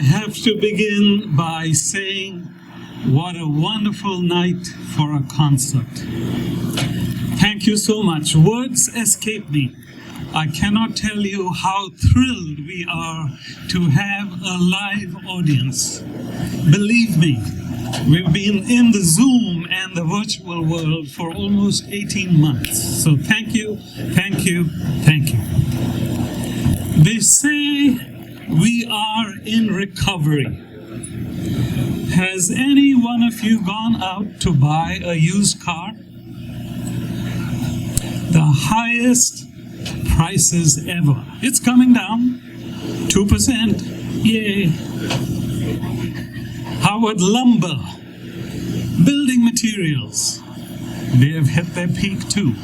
have to begin by saying what a wonderful night for a concert. Thank you so much. Words escape me. I cannot tell you how thrilled we are to have a live audience. Believe me, we've been in the Zoom and the virtual world for almost 18 months. So thank you, thank you, thank you. They say we are in recovery. Has any one of you gone out to buy a used car? The highest prices ever. It's coming down 2%. Yay. How about lumber, building materials? They have hit their peak too.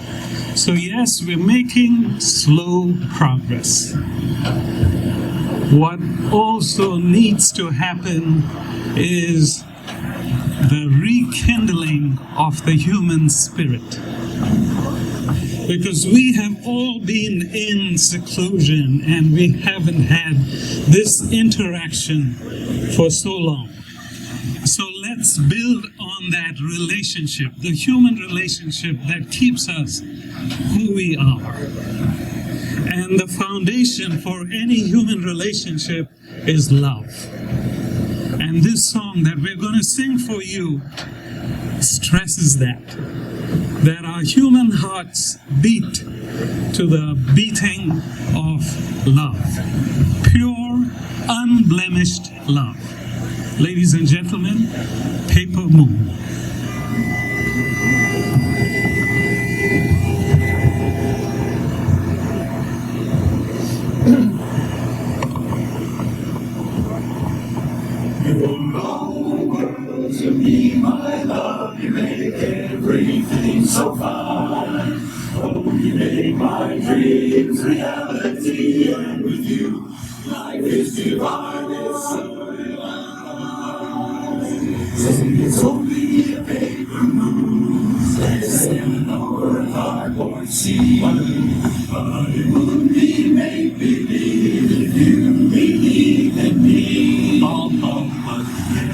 So yes, we're making slow progress. What also needs to happen is the rekindling of the human spirit. Because we have all been in seclusion and we haven't had this interaction for so long. So let's build on that relationship, the human relationship that keeps us who we are. And the foundation for any human relationship is love. And this song that we're going to sing for you stresses that our human hearts beat to the beating of love. Pure, unblemished love. Ladies and gentlemen, Paper Moon. To me, my love, you make everything so fine. Oh, you make my dreams reality, and with you, life is divine. It's so divine. It's only a paper moon, sailing over a hard-born sea. But it would be make-believe if you believe in me.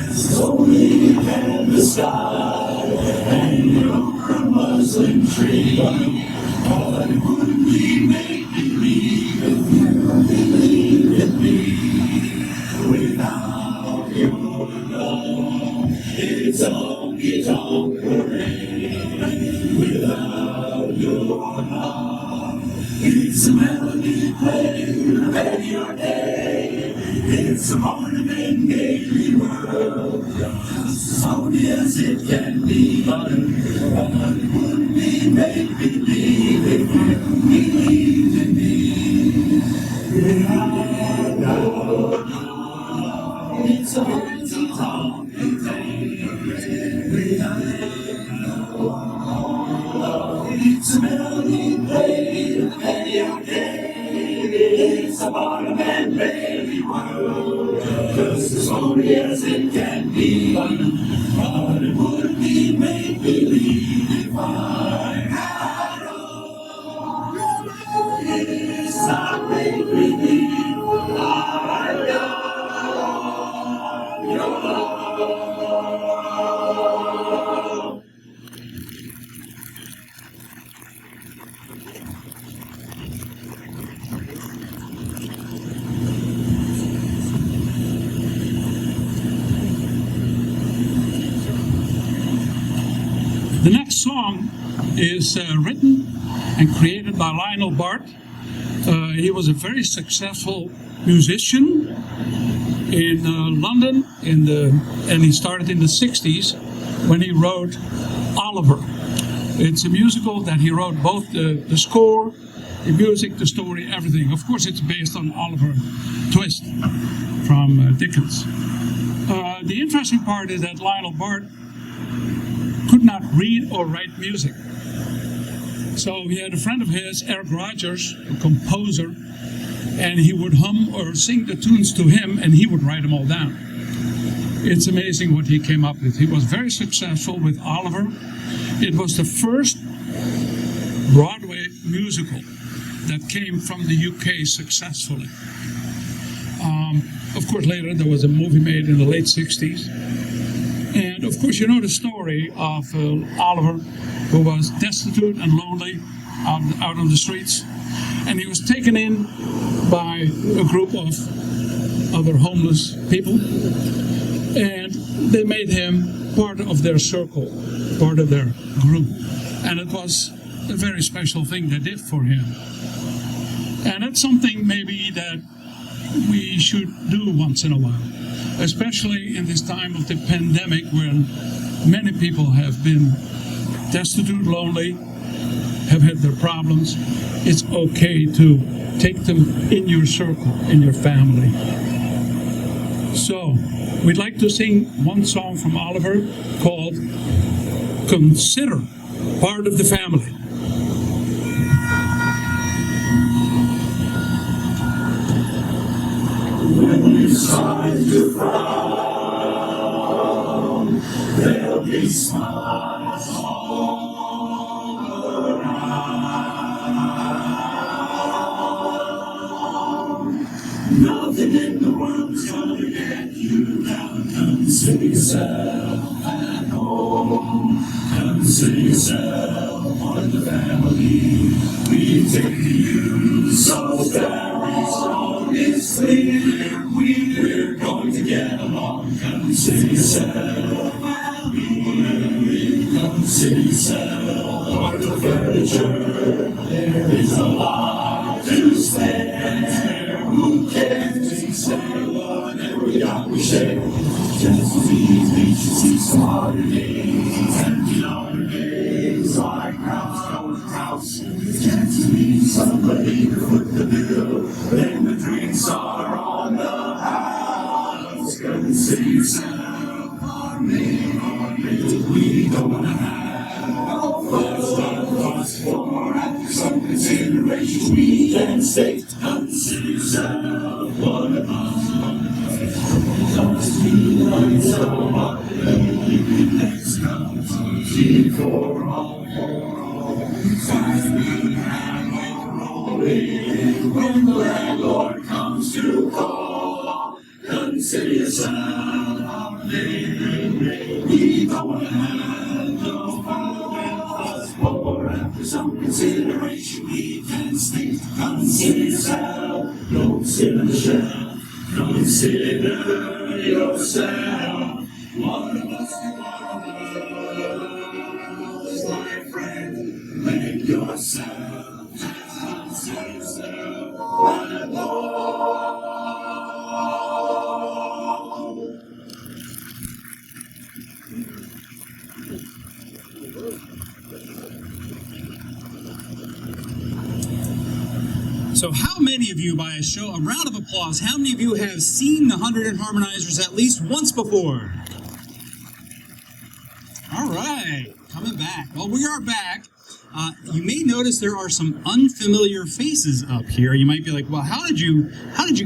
It's only in the sky and over a muslin tree. But it wouldn't be make-believe if you believe in me. Without your love, it's a honky-tonk parade. Without your love, it's a melody playing a radio day. It's a morning and daily world, as phony as it can be. But it wouldn't be make-believe if you believed in me. Without your love, it's a honky-tonk parade. Without your love, it's a melody played in the radio day. It's a bottom and baby world, just as phony as it can be. But it would be make-believe if I had all. It's not make-believe. I got your love. The next song is written and created by Lionel Bart. He was a very successful musician in London, and he started in the 60s when he wrote Oliver. It's a musical that he wrote both the score, the music, the story, everything. Of course, it's based on Oliver Twist from Dickens. The interesting part is that Lionel Bart could not read or write music. So he had a friend of his, Eric Rogers, a composer, and he would hum or sing the tunes to him, and he would write them all down. It's amazing what he came up with. He was very successful with Oliver. It was the first Broadway musical that came from the UK successfully. Of course, later there was a movie made in the late 60s. And of course, you know the story of Oliver, who was destitute and lonely out on the streets. And he was taken in by a group of other homeless people. And they made him part of their circle, part of their group. And it was a very special thing they did for him. And that's something maybe that we should do once in a while, especially in this time of the pandemic when many people have been destitute, lonely, have had their problems. It's okay to take them in your circle, in your family. So, we'd like to sing one song from Oliver called Consider Part of the Family. When it's time to frown, there'll be smiles all around. Nothing in the world is gonna get you down. Consider yourself at home. Consider yourself part of the family. We take you so very strong. It's clear we're going to get along. Consider yourself happy. Consider yourself part of the furniture. There is a lot to spare. Who cares if we say whatever we got we share? Just as easy to see some harder days and the other days like crowds going house. Chance to meet somebody to foot the bill. Then the drinks are on the house. Consider yourself our name. We don't want to have no fuss for after some consideration. We can state, consider yourself one of us. Comes to me like so much. Next comes to for all. When the landlord comes to call, consider yourself our name. We don't want to have no fuss for after some consideration. We can state, consider yourself. Consider yourself. Consider yourself. One of us tomorrow, my friend. Make yourself, consider yourself alone. So how many of you, by a round of applause, how many of you have seen the Hunterdon Harmonizers at least once before? All right, coming back. Well, we are back. You may notice there are some unfamiliar faces up here. You might be like, well, how did you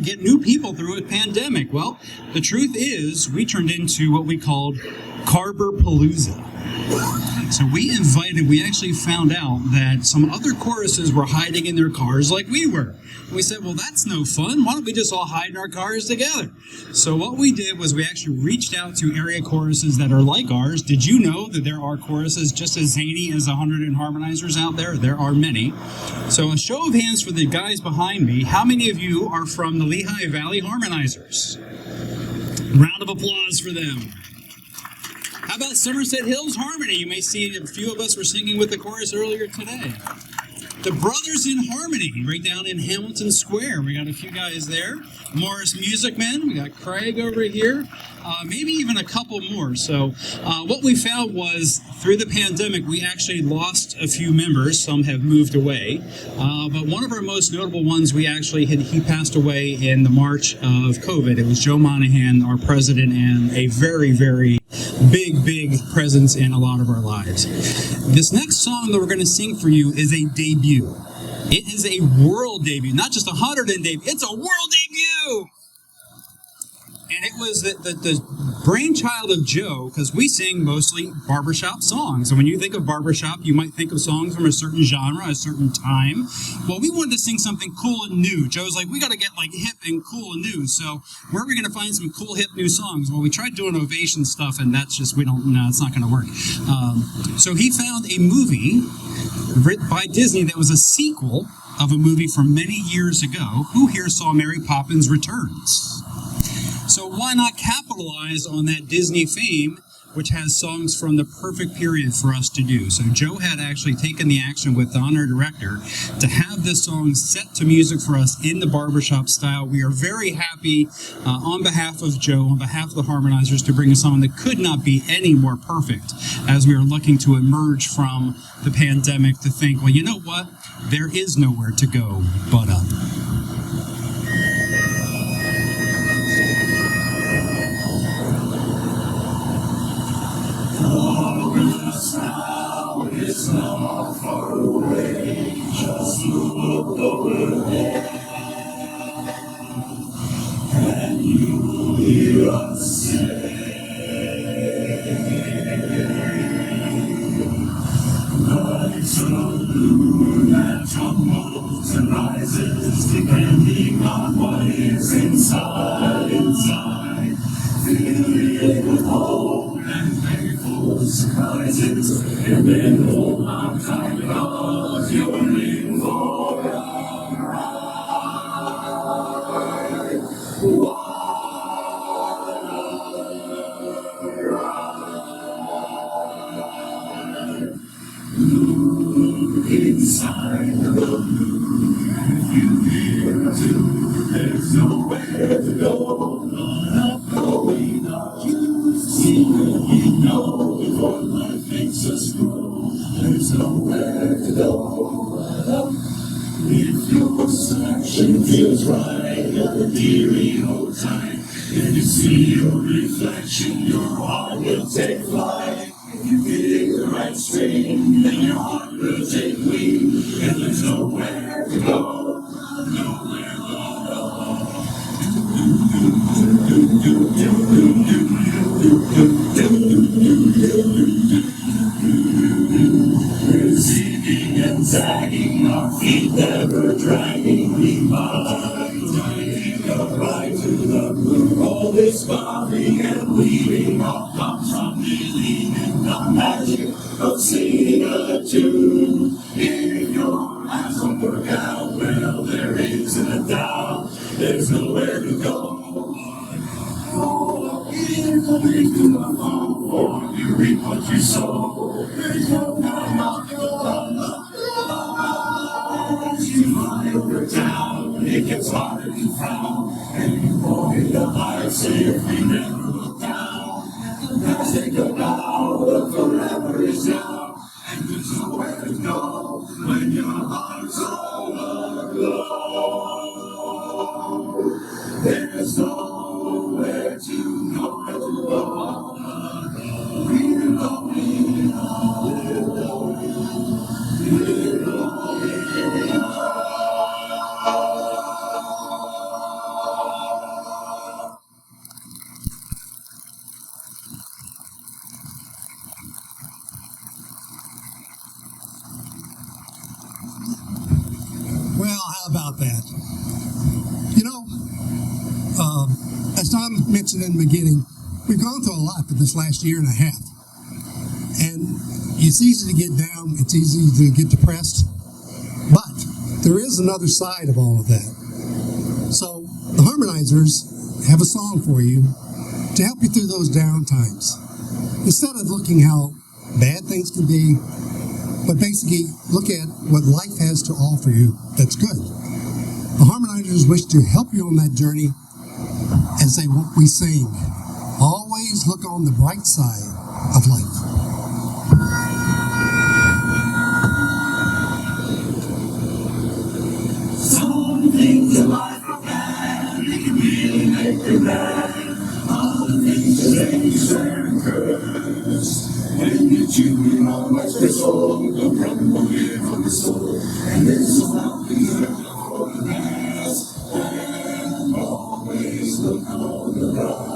get new people through a pandemic? Well, the truth is we turned into what we called Carberpalooza. So we actually found out that some other choruses were hiding in their cars like we were. And we said, well, that's no fun. Why don't we just all hide in our cars together? So what we did was we actually reached out to area choruses that are like ours. Did you know that there are choruses just as zany as the Hunterdon Harmonizers out there? There are many. So a show of hands for the guys behind me. How many of you are from the Lehigh Valley Harmonizers? Round of applause for them. How about Somerset Hills Harmony? You may see a few of us were singing with the chorus earlier today. The Brothers in Harmony, right down in Hamilton Square. We got a few guys there. Morris Music Men. We got Craig over here. Maybe even a couple more. So what we found was through the pandemic, we actually lost a few members. Some have moved away. But one of our most notable ones, he passed away in the March of COVID. It was Joe Monahan, our president, and a very, very big presence in a lot of our lives. This next song that we're going to sing for you is a debut. It is a world debut, not just a Hunterdon debut. It's a world debut! And it was the brainchild of Joe, because we sing mostly barbershop songs. And when you think of barbershop, you might think of songs from a certain genre, a certain time. Well, we wanted to sing something cool and new. Joe's like, we got to get like hip and cool and new. So where are we going to find some cool, hip, new songs? Well, we tried doing Ovation stuff, and that's just, it's not going to work. So he found a movie written by Disney that was a sequel of a movie from many years ago. Who here saw Mary Poppins Returns? So why not capitalize on that Disney fame, which has songs from the perfect period for us to do? So Joe had actually taken the action with the honor director to have this song set to music for us in the barbershop style. We are very happy on behalf of Joe, on behalf of the Harmonizers, to bring a song that could not be any more perfect as we are looking to emerge from the pandemic to think, well, you know what? There is nowhere to go but up. It's not far away, just look over there, and you will hear us say, lights on the moon that tumbles and rises, depending on what is inside. Fill it with hope and painful surprises, and then hold on tight because you're in for a ride. Look inside the balloon, if you hear too, there's nowhere to go. Not going up, you see what you know, before life makes us grow. There's nowhere to go but up. If your selection feels right at the deary old time, if you see your reflection, your heart will take flight. If you pick the right string, then your heart will take wing, and there's nowhere to go, nowhere but up. We're zigging and zagging, our feet never dragging, we mind taking a ride to the moon. All this bobbing and weaving all comes from believing the magic of singing a tune. If your eyes don't work out, well, there isn't a doubt, there's nowhere to go. Oh, if the big to the phone, or you reap what you sow, there's no time off your love. You fly over town, it gets harder to frown, and you walk in the light, say if we never look down. Let's take a bow, the forever is now, and there's nowhere to go when your heart's all aglow. There's nowhere to go. We're going on, we're going. Well, how about that? You know, as Tom mentioned in the beginning, we've gone through a lot for this last year and a half. And it's easy to get down, it's easy to get depressed, but there is another side of all of that. So the Harmonizers have a song for you to help you through those down times. Instead of looking how bad things can be, but basically look at what life has to offer you that's good. The Harmonizers wish to help you on that journey and say what we sing. Always look on the bright side of life. Some things in life are bad, they can really make you mad. Other things are dangerous and cursed. When you're chewing on what's your soul, the broken will give from the soul. And this will help you for the past. And always look on the bright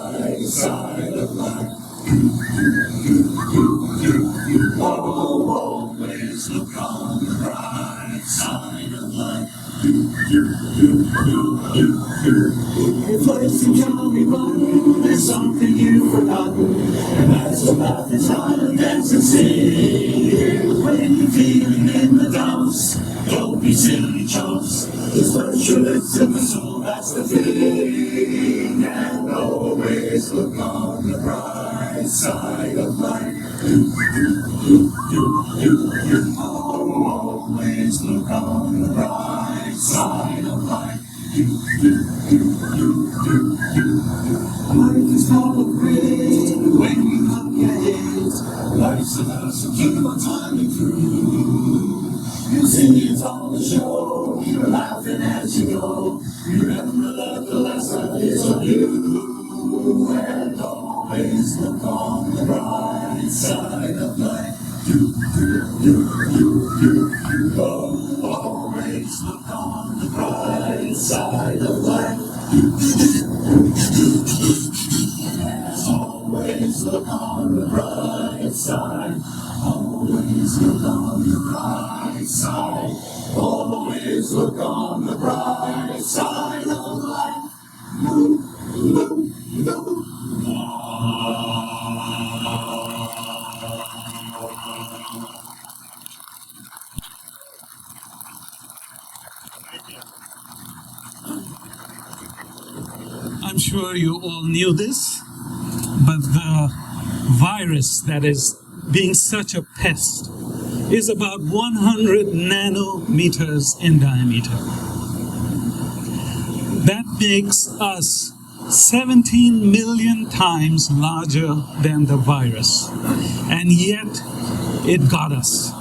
side of life. Always look on the bright side of life. If life's a jolly run, there's something you've forgotten, and that's about the time dance and sing. When you're feeling in the dumps, don't be silly chumps. Just let your lips and whistle, that's the thing. And always look on the bright side of life. Always look on the bright side of life. Life is full of grit when you look ahead. Life's about to keep on climbing through. You see it's all the show, you're laughing as you go. Remember that the last life is on you. And always look on the bright side of life. Always look on the bright side of life. Always look on the bright side. Always look on the bright side. Always look on the bright side of life. I'm sure you all knew this, but the virus that is being such a pest is about 100 nanometers in diameter. That makes us 17 million times larger than the virus. And yet, it got us.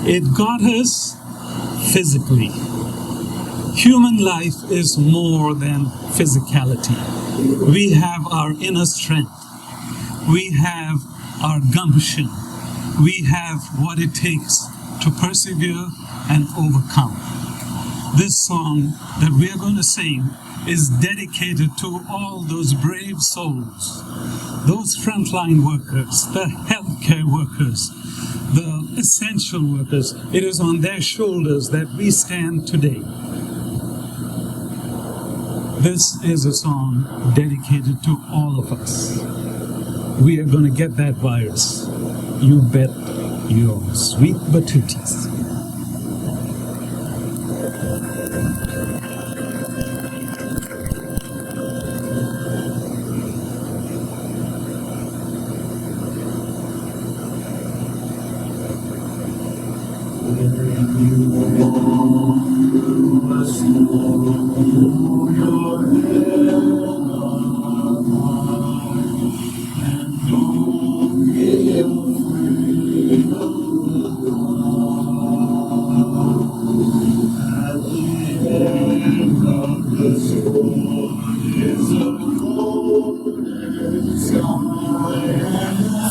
It got us physically. Human life is more than physicality. We have our inner strength. We have our gumption. We have what it takes to persevere and overcome. This song that we are going to sing is dedicated to all those brave souls, those frontline workers, the healthcare workers, the essential workers. It is on their shoulders that we stand today. This is a song dedicated to all of us. We are going to get that virus. You bet your sweet batooties.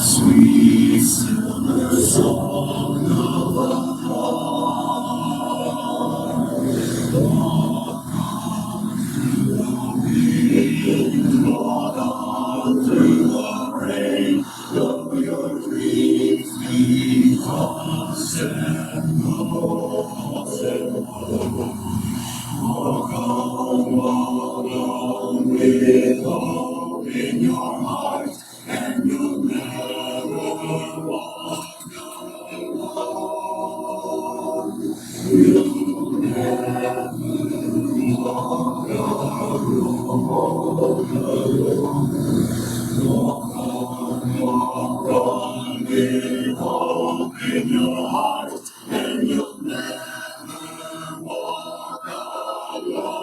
Sweet silver song of the heart. Walk on through the wind, walk on through the rain. Though your dreams be tossed and lost and blown. Walk on with hope in your heart, and you'll never walk alone. You'll never walk alone. Walk on with hope in your heart, and you'll never walk alone.